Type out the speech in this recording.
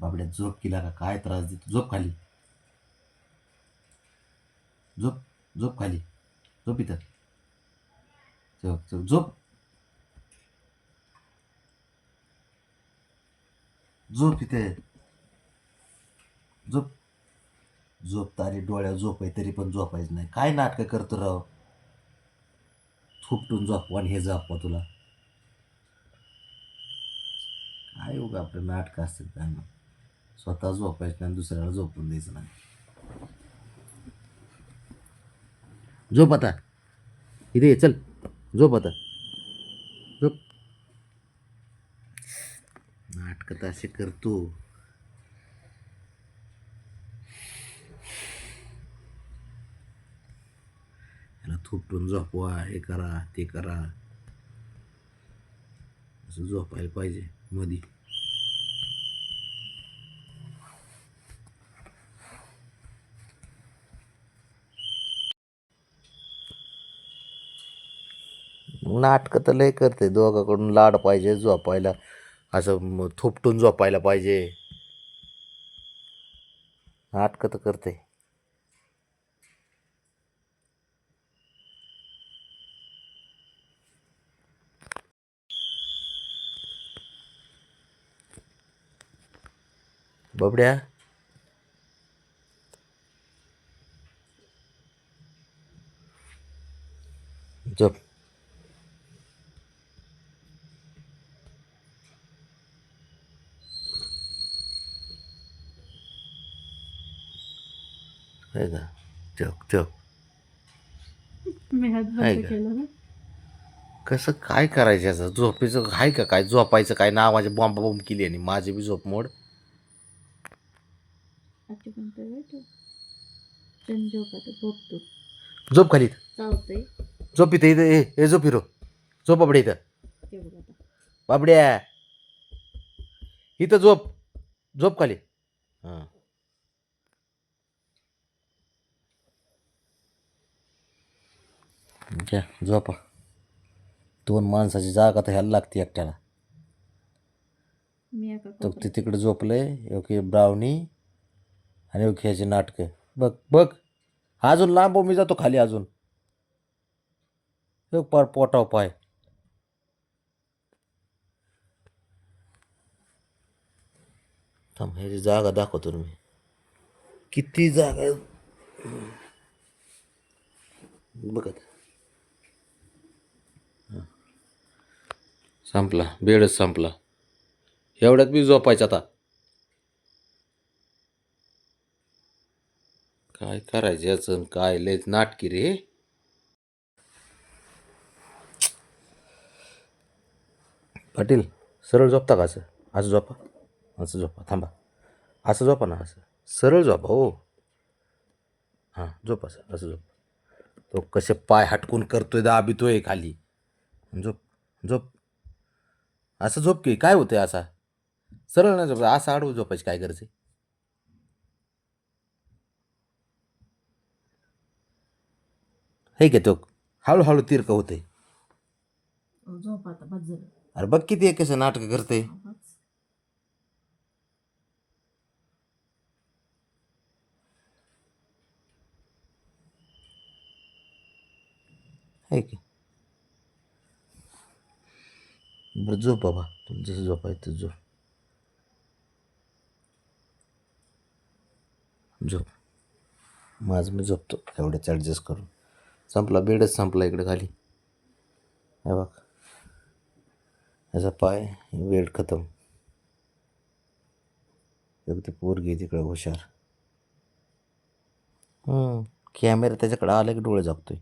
बाबड्या झोप केला का काय त्रास देतो. झोप खाली. झोप. झोप खाली. झोप इथं. झोप झोप झोप. झोप इथे. झोप. झोप तारी डोळ्या झोप आहे तरी पण झोपायचं नाही. काय नाटकं करतो राव. थुपटून झोपवा आणि हे झोपवा तुला. काय उगा आपलं नाटकं असतात काय ना. स्वतः झोपायचं नाही दुसऱ्याला झोपून द्यायचं नाही. झोप आता. इथे ये चल. झोप आता. झोप. नाटकं तर असे करतो. याला थुपटून झोपवा हे करा ते करा. असं झोपायला पाहिजे मधी. नाटकं तर लय करते. दोघाकडून लाड पाहिजे झोपायला. असं थुपटून झोपायला पाहिजे. नाटकं तर करते. बबड्या. झोप. आहे का. झोप झोप. आहे का. कसं काय करायचं याचं. झोपेचं आहे का काय. झोपायचं काय नावाचे बॉम्ब बॉम्ब केली आणि माझी बी झोप मोड. झोप खाली. झोप इथे इथे हे झोप हिरो. झोप बाबड्या इथं. बाबड्या इथं झोप. झोप खाली. हां घ्या झोपा. 2 माणसाची जागा तर ह्याला लागते एकट्याला. तो ते तिकडे झोपलंय. ओके ब्राउनी आणि ओके ह्याची नाटकं. बघ बघ अजून लांब मी जातो खाली अजून. पार पोटाव पाय. थांब ह्याची जागा दाखवतो मी. किती जागा आहे बघत. संपला बेडच संपला. एवढ्यात मी झोपायचं आता. काय करायचं याचं काय लयच नाटकी रे. पाटील सरळ झोपता का असं. असं झोपा. असं झोपा. थांबा. असं झोपा ना. असं सरळ झोपा हो. हां झोप. असं असं झोप. तो कसे पाय हटकून करतोय दाबितोय खाली. झोप झोप. असं झोप की काय होतंय. असा सरळ नाही झोप. असं आडवं झोपायची काय गरज आहे. हे का तो हळूहळू तिरक होते. अरे बघ किती कसं नाटक करते. आहे की. बरं झोप बाबा. तुला जसं झोपायचं झोप. झोप. माझं मी झोपतो एवढ्याच ॲडजस्ट करून. संपला बेडच संपला इकडे खाली. हे बघ याचा पाय बेड खतम. ते पोरगी तिकडे हुशार. कॅमेरा त्याच्याकडे आला की डोळे झाकतोय.